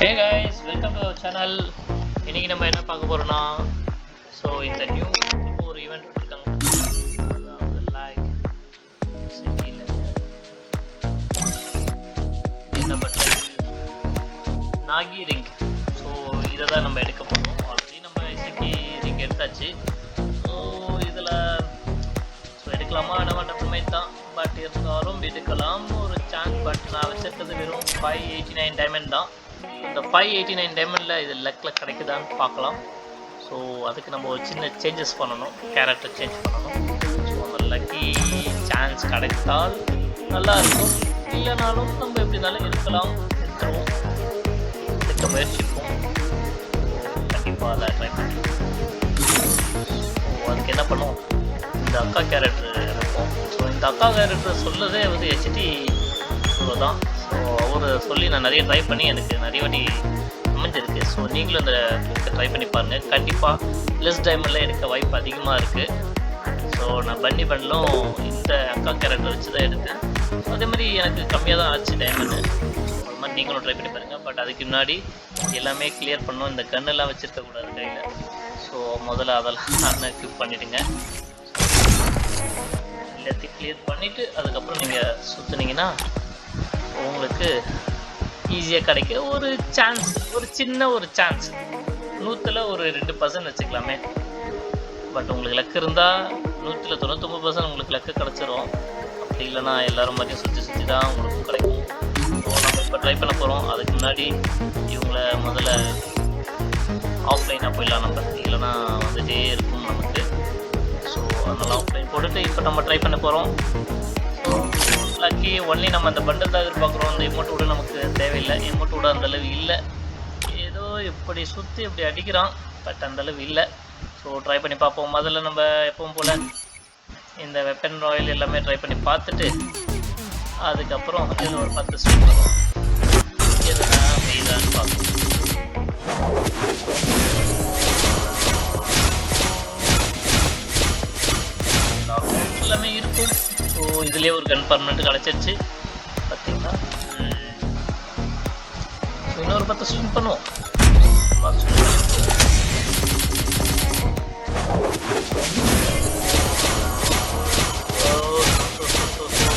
Hey guys, welcome to our channel. இன்றைக்கி நம்ம என்ன பார்க்க போகிறோன்னா, ஸோ இந்த நியூ இப்போ ஒரு ஈவெண்ட் விட்டுருக்காங்க. அதாவது லைக் சிட்டியில் என்ன பண்ணுறது, நாகி ரிங். ஸோ இதை தான் நம்ம எடுக்க போகிறோம். ஆல்ரெடி நம்ம சிட்டி ரிங் எடுத்தாச்சு. ஸோ இதில் எடுக்கலாமா என்ன பண்ணுறதுமே தான். பட் இருந்தாலும் எடுக்கலாம் ஒரு சான்ஸ். பட் நான் வச்சிருக்கிறது வெறும் 589 டைமண்ட் தான். இந்த 589 டைமண்டில் இது லக்கில் கிடைக்குதான்னு பார்க்கலாம். ஸோ அதுக்கு நம்ம ஒரு சின்ன சேஞ்சஸ் பண்ணணும், கேரக்டர் சேஞ்ச் பண்ணணும். ஸோ அந்த லக்கி சான்ஸ் கிடைத்தால் நல்லா இருக்கும். இல்லைனாலும் நம்ம எப்படி இருந்தாலும் இருக்கலாம், எடுத்துருவோம், எடுக்க முயற்சிப்போம். கண்டிப்பாக அதை ட்ரை பண்ணி அதுக்கு என்ன பண்ணுவோம், இந்த அக்கா கேரக்டர் இருக்கும். ஸோ இந்த அக்கா கேரக்டர் சொல்லதே வந்து ஹெச்டி தான். ஸோ அவர் சொல்லி நான் நிறைய ட்ரை பண்ணி எனக்கு நிறைய வாட்டி அமைஞ்சிருக்கு. ஸோ நீங்களும் இந்த புக்கை ட்ரை பண்ணி பாருங்கள். கண்டிப்பாக லெஸ் டைமில் எடுக்க வாய்ப்பு அதிகமாக இருக்குது. ஸோ நான் பன்னி பண்ணலும் இந்த அக்கா கேரக்டர் வச்சு தான் எடுத்தேன். அதே மாதிரி எனக்கு கம்மியாக தான் ஆச்சு டைமண்டு. அது மாதிரி நீங்களும் ட்ரை பண்ணி பாருங்கள். பட் அதுக்கு முன்னாடி எல்லாமே கிளியர் பண்ணணும். இந்த கண்ணெல்லாம் வச்சுருக்கக்கூடாது கையில். ஸோ முதல்ல அதெல்லாம் அன்எக்யூப் பண்ணிவிடுங்க. எல்லாத்தையும் கிளியர் பண்ணிவிட்டு அதுக்கப்புறம் நீங்கள் சுற்றுனீங்கன்னா உங்களுக்கு ஈஸியாக கிடைக்க ஒரு சான்ஸ், ஒரு சின்ன ஒரு சான்ஸ். 100ல் ஒரு 2% வச்சுக்கலாமே. பட் உங்களுக்கு லக்கு இருந்தால் 100ல் 99% உங்களுக்கு லக்கு கிடச்சிரும். அப்படி இல்லைனா எல்லோரும் மாதிரியும் சுற்றி தான் உங்களுக்கு கிடைக்கும். ஸோ நம்ம இப்போ ட்ரை பண்ண போகிறோம். அதுக்கு முன்னாடி இவங்களை முதல்ல ஆஃப்லைனாக போயிடலாம். நம்ம இல்லைனா வந்துகிட்டே இருக்கும் நமக்கு. ஸோ அதனால் ஆஃப்லைன் போட்டுட்டு இப்போ நம்ம ட்ரை பண்ண போகிறோம். லக்கி ஒன்லி நம்ம அந்த பண்டல் தான் எதிர்பார்க்குறோம். அந்த எமௌண்ட் கூட நமக்கு தேவையில்லை. எமௌண்ட் கூட அந்தளவு இல்லை. ஏதோ இப்படி சுற்றி இப்படி அடிக்கிறான், பட் அந்தளவு இல்லை. ஸோ ட்ரை பண்ணி பார்ப்போம். முதல்ல நம்ம எப்பவும் போல் இந்த வெப்பன் ராயல் எல்லாமே ட்ரை பண்ணி பார்த்துட்டு அதுக்கப்புறம் இதில் ஒரு 10 ஸ்பீட் பண்ணுவோம். எதுனா மெய்தான்னு பார்ப்போம். எல்லாமே இருக்கும். ஸோ இதுலேயே ஒரு கன் பர்மனெண்ட் கிடச்சிருச்சு பார்த்தீங்கன்னா. ஸோ இன்னொரு 10 ஸ்விம் பண்ணுவோம்.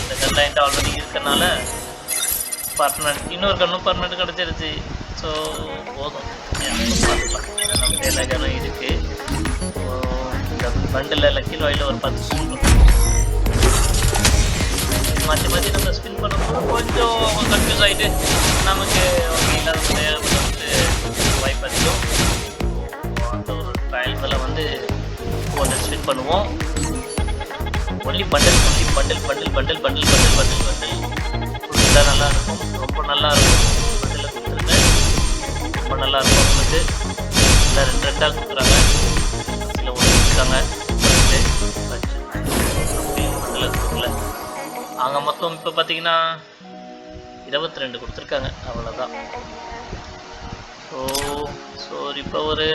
இந்த கன் லைன்ட்டு ஆல்ரெடி இருக்கனால பர்மனெண்ட் இன்னொரு கன்னும் பர்மனெண்ட் கிடச்சிருச்சு. ஸோ போதும், பார்த்துக்கலாம். நம்ம எல்லா கன்னும் இருக்குது. ஸோ இந்த பண்டில் லக்கி ராயில் ஒரு 10 ஸ்விம் பண்ணுவோம். மாற்றி மாற்றி நம்ம ஸ்பின் பண்ணும்போது கொஞ்சம் கன்ஃபியூஸ் ஆகிட்டு நமக்கு இல்லாத வந்து வாய்ப்பு அதிகம். அந்த ஒரு ட்ரையல்ஸில் வந்து ஒன்று ஸ்பின் பண்ணுவோம். Only bundle bundle bundle bundle bundle bundle bundle bundle கொடுத்தா நல்லாயிருக்கும். ரொம்ப நல்லாயிருக்கும். பண்டில் கொடுத்துருங்க, ரொம்ப நல்லாயிருக்கும். உங்களுக்கு இல்லை 2 கொடுக்குறாங்க, இல்லை 1 கொடுக்குறாங்க. பண்டில் கொடுக்கல. அங்கே மொத்தம் இப்போ பார்த்தீங்கன்னா 22 கொடுத்துருக்காங்க. அவ்வளோதான். ஸோ இப்போ ஒரு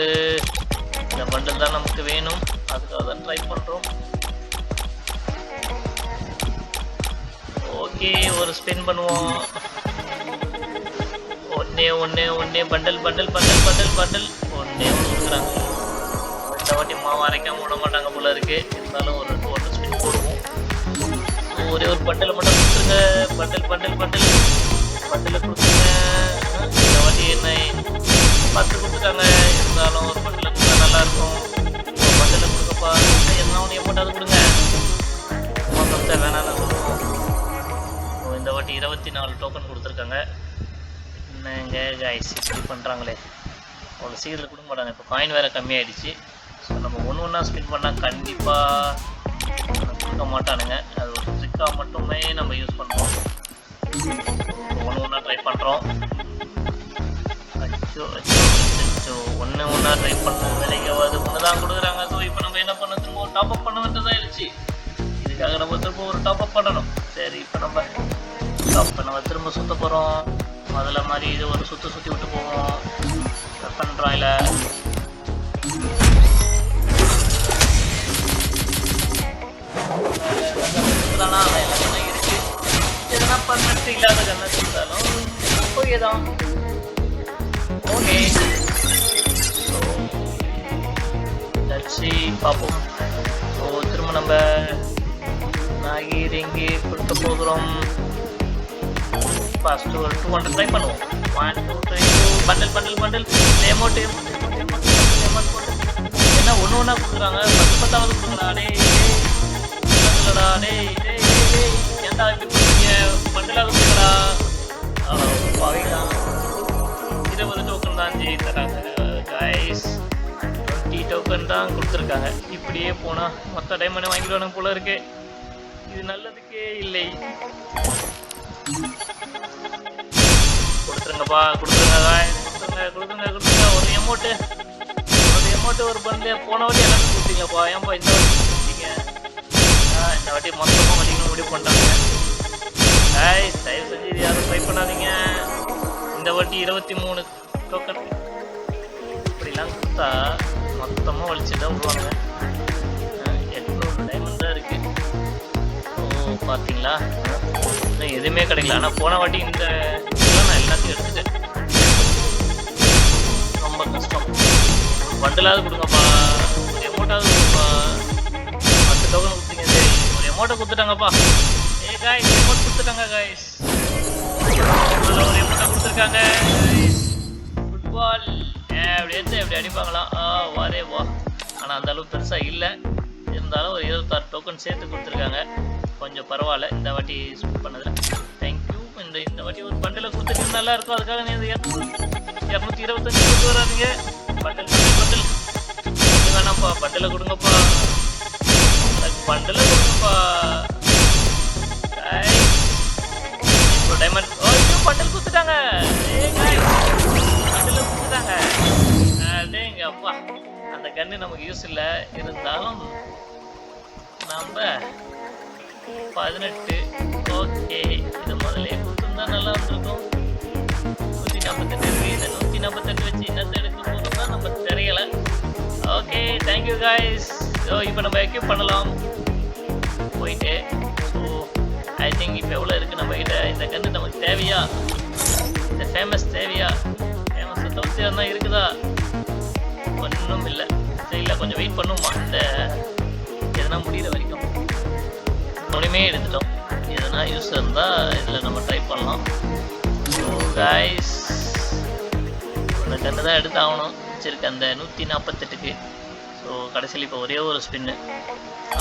இந்த பண்டில் தான் நமக்கு வேணும். அதுக்காக தான் ட்ரை பண்ணுறோம். ஓகே, ஒரு ஸ்பின் பண்ணுவோம். ஒன்றே bundle bundle bundle bundle bundle ஒன்று கொடுக்குறாங்க. இந்த வாட்டி மாவு அரைக்காம விட மாட்டாங்க போல இருக்குது. இருந்தாலும் ஒரு ஸ்பின் போடுவோம். ஒரே ஒரு பண்டில் மட்டும் கொடுத்துருங்க. பண்டில் பண்டில் பண்டில் பண்டில் கொடுத்துருங்க. இந்த வாட்டி என்ன 10 கொடுத்துட்டாங்க. இருந்தாலும் ஒரு பண்டில் கொடுத்தா நல்லாயிருக்கும். பண்டில் கொடுக்கப்பா. என்ன ஒன்று எமௌண்ட்டாவது கொடுங்க. கொடுத்தா வேணான்னு சொல்லுவோம். இந்த வாட்டி 24 டோக்கன் கொடுத்துருக்காங்க. என்னங்க கைஸ் இப்படி பண்ணுறாங்களே, அவ்வளோ சீக்கிரம் கொடுக்க மாட்டாங்க. இப்போ காயின் வேறு கம்மியாயிடுச்சு. ஸோ நம்ம ஒன்று ஸ்பின் பண்ணால் கண்டிப்பாக கொடுக்க மாட்டானுங்க. அது ஒரு ட்ரிக்காக மட்டுமே நம்ம யூஸ் பண்ணுவோம். ஒன்றா ட்ரை பண்ணுறோம். ஒன்றா ட்ரை பண்ணோம். விலைக்காவது ஒன்று தான் கொடுக்குறாங்க. ஸோ இப்போ நம்ம என்ன பண்ண, திரும்ப ஒரு டாப்அப் பண்ண வேண்டியதாக இருந்துச்சு. இதுக்காக நம்ம திரும்ப ஒரு டாப்அப் பண்ணணும். சரி, இப்போ நம்ம திரும்ப சுற்ற போகிறோம். முதல்ல மாதிரி இது ஒரு சுற்றி விட்டு போவோம். வெப்பன் ராயில் எல்லாமே இருக்குது. எதனா பர்மனெண்ட் இல்லாத கண்ணை கொடுத்தாலும் ஓகே தான். ஓகே பார்ப்போம். ஸோ திரும்ப நம்ம நாகீர் இங்கே கொடுக்க போகிறோம். ஃபர்ஸ்ட் ஒரு 200 ட்ரை பண்ணுவோம். 1 2 3 பண்டல் பண்டல் பண்டல் அமௌண்ட் என்ன ஒன்று ஒன்றா கொடுக்குறாங்க. 10 கொடுக்குறா. ஏன்டா இப்படி கொடுக்குறீங்க? பண்டலாக கொடுக்குறா. பாவிதான் 20 டோக்கன் தான் தராங்க கைஸ். 20 டோக்கன் தான் கொடுத்துருக்காங்க. இப்படியே போனால் மொத்த டைமண்ட் வாங்கிடுவானுங்க போல இருக்கு. இது நல்லதுக்கே இல்லை. கொடுத்துருங்கப்பா கொடுத்துருங்க கொடுத்துருங்க கொடுத்துருங்க. ஒரு எமௌண்ட்டு ஒரு பண்டு போன வாட்டி எல்லாத்தையும் கொடுத்தீங்கப்பா. ஏன்பா இந்த வாட்டி கொடுத்தீங்க? இந்த வாட்டி மொத்தமாக வலிக்கணும் முடிவு பண்ணிட்டாங்க. தயவு செஞ்சு இது யாரும் ட்ரை பண்ணாதீங்க. இந்த வாட்டி 23 டோக்கன் இப்படிலாம் கொடுத்தா மொத்தமாக வலிச்சுட்டு தான் விடுவாங்க. 800 டைமண்ட் தான் இருக்குது. ஓ பார்த்தீங்களா, இன்னும் எதுவுமே கிடைக்கல. ஆனால் போன வாட்டி இந்த இதெல்லாம் நான் எல்லாத்தையும் எடுத்துட்டேன். ரொம்ப கஷ்டம். பண்டலாவது கொடுங்கப்பா, ஒரு எமௌண்ட்டாவது கொடுப்பா. 10 டோக்கன் கொடுத்தீங்க. சரி ஒரு எமௌண்ட்டை கொடுத்துட்டாங்கப்பா. காய்ஸ் எமௌண்ட் கொடுத்துட்டாங்க காய்ஸ். ஒரு எமௌண்ட்டை கொடுத்துருக்காங்க ஃபுட்பால். அப்படி எடுத்து எப்படி அடிப்பாங்களாம். வாரே வா. ஆனால் அந்த அளவுக்கு பெருசாக இல்லை. இருந்தாலும் ஒரு 26 டோக்கன் சேர்த்து கொடுத்துருக்காங்க. கொஞ்சம் பரவாயில்ல இந்த வாட்டி ஸ்பிட் பண்ணதில். தேங்க்யூ. இந்த வாட்டி ஒரு பண்டில் கொடுத்துட்டு நல்லா இருக்கும். அதுக்காக நீ 225 கொடுத்து வராதிங்க. பண்டில் வேணாம்ப்பா, பண்டில் கொடுங்கப்பா, பண்டில் கொடுங்கப்பா. டைமண்ட் பண்டில் கொடுத்துட்டாங்க. பண்டில் கொடுத்துட்டாங்க. அதேங்க அப்பா, அந்த கன்று நமக்கு யூஸ் இல்லை. இருந்தாலும் நம்ம 18 ஓகே. இது முதலே கொடுத்துருந்தா நல்லா இருந்திருக்கும். 148 இந்த 148 வச்சு என்னத்தை எடுக்க போதும்னா நம்ம தெரியலை. Okay thank you guys. ஸோ இப்போ நம்ம எக்யூப் பண்ணலாம் போயிட்டு. ஸோ ஐ திங்க் இப்போ எவ்வளோ இருக்குது நம்ம கிட்ட. இந்த கன்று நமக்கு தேவையா? இந்த ஃபேமஸ் தேவையா? ஃபேமஸை தவிர்த்து எதனா இருக்குதா? ஒன்றும் இல்லை. சரி இல்லை, கொஞ்சம் வெயிட் பண்ணுமா. இந்த எதனா முடிகிற வரைக்கும் ஒன்றுமே எடுத்துட்டோம். எதனா யூஸ் இருந்தால் இதில் நம்ம ட்ரை பண்ணலாம். ஸோ காய்ஸ் அந்த கன்று தான் எடுத்து ஆகணும். வச்சுருக்கேன் அந்த 148க்கு. ஸோ கடைசியில் இப்போ ஒரே ஒரு ஸ்பின்னு.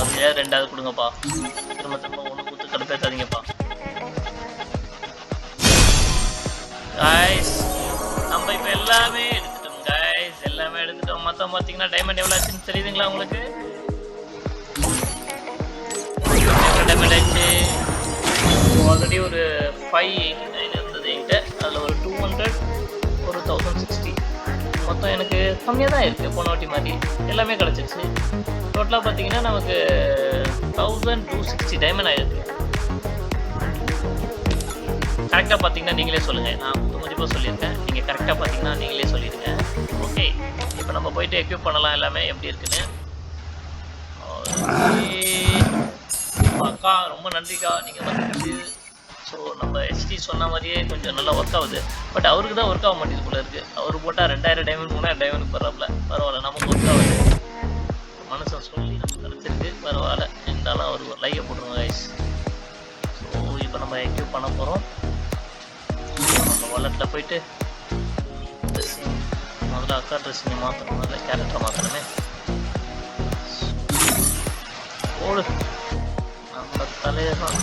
அதுலேயே 2வது கொடுங்கப்பா. திரும்ப ஒன்று கொடுத்து கடுப்பேற்றாதீங்கப்பா காய்ஸ். நம்ம இப்போ எல்லாமே எடுத்துட்டோம் காய்ஸ், எல்லாமே எடுத்துட்டோம். மொத்தம் பார்த்தீங்கன்னா டைமண்ட் எவ்வளோ ஆச்சுன்னு தெரியுதுங்களா உங்களுக்கு? டைமண்ட் ஆச்சு ஆல்ரெடி ஒரு 589 இருந்தது என்கிட்ட. அதில் ஒரு 200 ஒரு 1060 மொத்தம் எனக்கு கம்மியாக தான் இருக்குது. போன வாட்டி மாதிரி எல்லாமே கிடச்சிருச்சு. டோட்டலாக பார்த்தீங்கன்னா நமக்கு 1260 டைமண்ட் ஆகிருக்கு. கரெக்டாக பார்த்தீங்கன்னா நீங்களே சொல்லுங்கள். நான் மதிப்பாக சொல்லியிருக்கேன், நீங்கள் கரெக்டாக பார்த்தீங்கன்னா நீங்களே சொல்லிடுங்க. ஓகே இப்போ நம்ம போயிட்டு எக்யூப் பண்ணலாம் எல்லாமே எப்படி இருக்குன்னு. அக்கா ரொம்ப நன்றிக்கா நீங்கள் வந்துருக்கு. ஸோ நம்ம ஹெச்டி சொன்ன மாதிரியே கொஞ்சம் நல்லா ஒர்க் ஆகுது. பட் அவருக்கு தான் ஒர்க் ஆக மாட்டேங்குது போல இருக்குது. அவர் போட்டால் 2000 டைமண்ட் 3000 டைமண்ட் போடுறாப்புல. பரவாயில்ல, நமக்கு ஒர்க் ஆகுது. மனுஷன் சொல்லி நமக்கு கிடச்சிருக்கு, பரவாயில்ல. இருந்தாலும் அவருக்கு ஒரு லைக்கை போட்டுருவோம் கைஸ். ஸோ இப்போ நம்ம எக்யூப் பண்ண போகிறோம். நம்ம வாலெட்டில் போயிட்டு ட்ரெஸ்ஸிங் முதல்ல அக்கா ட்ரெஸ்ஸிங்கை மாற்றணும். முதல்ல கேரக்டரை மாற்றணுமே. ஓடு நம்ம தலையெல்லாம்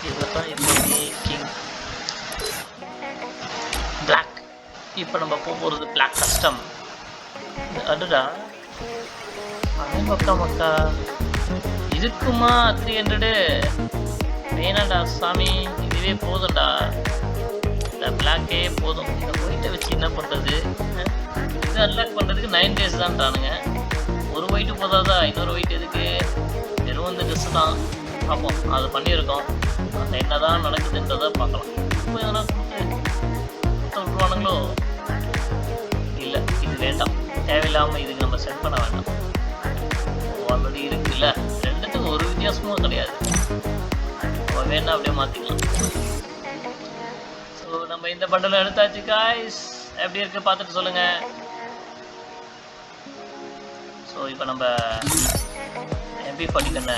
இதில் தான் இப்போ கிங் பிளாக். இப்போ நம்ம போகிறது பிளாக் கஸ்டம். அதுடா அதே மக்கா இதுக்குமா 300 வேணாண்டா சாமி, இதுவே போதும்டா. இந்த பிளாக்கே போதும். இந்த ஒயிட்டை வச்சு என்ன பண்ணுறது? இது அன்லாக் பண்ணுறதுக்கு 9 days தான்ட்டானுங்க. ஒரு ஒயிட்டு போதாதா? இன்னொரு ஒயிட் எதுக்கு? வெறும் இந்த ட்ரெஸ்ஸு தான். பார்ப்போம், அது பண்ணியிருக்கோம். அந்த என்ன தான் நடக்குதுன்றதை பார்க்கலாம். இப்போ எதனா கொடுத்து விட்டுருவானுங்களோ? இல்லை, இது வேண்டாம். தேவையில்லாமல் இதுக்கு நம்ம செட் பண்ண வேண்டாம். ஆல்ரெடி இருக்குல்ல, ரெண்டுத்துக்கும் ஒரு வித்தியாசமும் கிடையாது. நம்ம வேணா அப்படியே மாற்றிக்கலாம். ஸோ நம்ம இந்த பண்டலை எடுத்தாச்சு காய்ஸ். எப்படி இருக்கு பார்த்துட்டு சொல்லுங்க. ஸோ இப்போ நம்ம MP40 கன்னை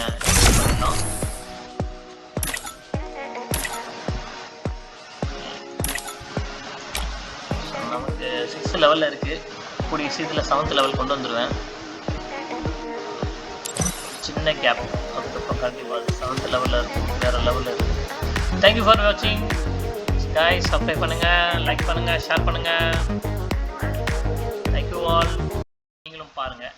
பண்ணிட்டோம். ஸோ நமக்கு 6th லெவலில் இருக்குது. கூடிய சீக்கிரத்தில் 7th லெவல் கொண்டு வந்துடுவேன். சின்ன கேப், அதுக்கப்புறம் கண்டிப்பாக 7th லெவலில் இருக்கும், வேறு லெவலில் இருக்குது. தேங்க்யூ ஃபார் வாட்சிங் guys. சப்ஸ்கிரைப் பண்ணுங்கள், லைக் பண்ணுங்கள், ஷேர் பண்ணுங்கள். Thank you all. நீங்களும் பாருங்கள்.